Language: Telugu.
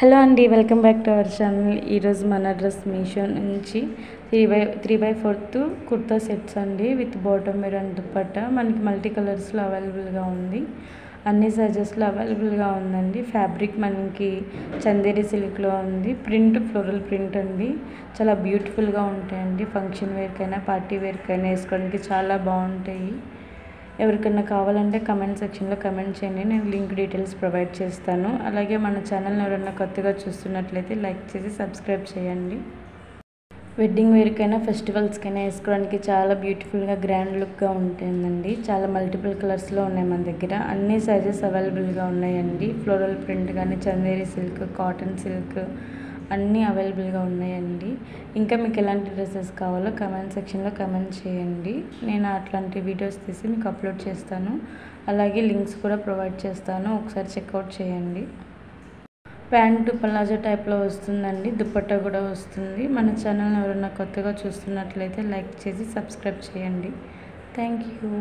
హలో అండి, welcome back to our channel. ఈరోజు మన డ్రెస్ మీషో నుంచి 3/4 కుర్తా సెట్స్ అండి with bottom wear and dupatta. మనకి మల్టీ కలర్స్లో అవైలబుల్గా ఉంది, అన్ని సైజెస్లో అవైలబుల్గా ఉందండి. ఫ్యాబ్రిక్ మనకి చందేరి సిల్క్లో ఉంది. ప్రింట్ ఫ్లోరల్ ప్రింట్ అండి, చాలా బ్యూటిఫుల్గా ఉంటాయండి. ఫంక్షన్ వేర్కైనా పార్టీ వేర్కైనా వేసుకోవడానికి చాలా బాగుంటాయి. ఎవరికైనా కావాలంటే కమెంట్ సెక్షన్లో కమెంట్ చేయండి, నేను లింక్ డీటెయిల్స్ ప్రొవైడ్ చేస్తాను. అలాగే మన ఛానల్ని ఎవరైనా కొత్తగా చూస్తున్నట్లయితే లైక్ చేసి సబ్స్క్రైబ్ చేయండి. వెడ్డింగ్ వేర్కైనా ఫెస్టివల్స్కైనా వేసుకోవడానికి చాలా బ్యూటిఫుల్గా గ్రాండ్ లుక్గా ఉంటుందండి. చాలా మల్టిపుల్ కలర్స్లో ఉన్నాయి మన దగ్గర, అన్ని సైజెస్ అవైలబుల్గా ఉన్నాయండి. ఫ్లోరల్ ప్రింట్ కానీ చందేరి సిల్క్, కాటన్ సిల్క్ అన్నీ అవైలబుల్గా ఉన్నాయండి. ఇంకా మీకు ఎలాంటి డ్రెస్సెస్ కావాలో కమెంట్ సెక్షన్లో కమెంట్ చేయండి, నేను అట్లాంటి వీడియోస్ తీసి మీకు అప్లోడ్ చేస్తాను. అలాగే లింక్స్ కూడా ప్రొవైడ్ చేస్తాను, ఒకసారి చెక్అవుట్ చేయండి. ప్యాంటు పలాజో టైప్లో వస్తుందండి, దుపట్టా కూడా వస్తుంది. మన ఛానల్ని ఎవరైనా కొత్తగా చూస్తున్నట్లయితే లైక్ చేసి సబ్స్క్రైబ్ చేయండి. Thank you.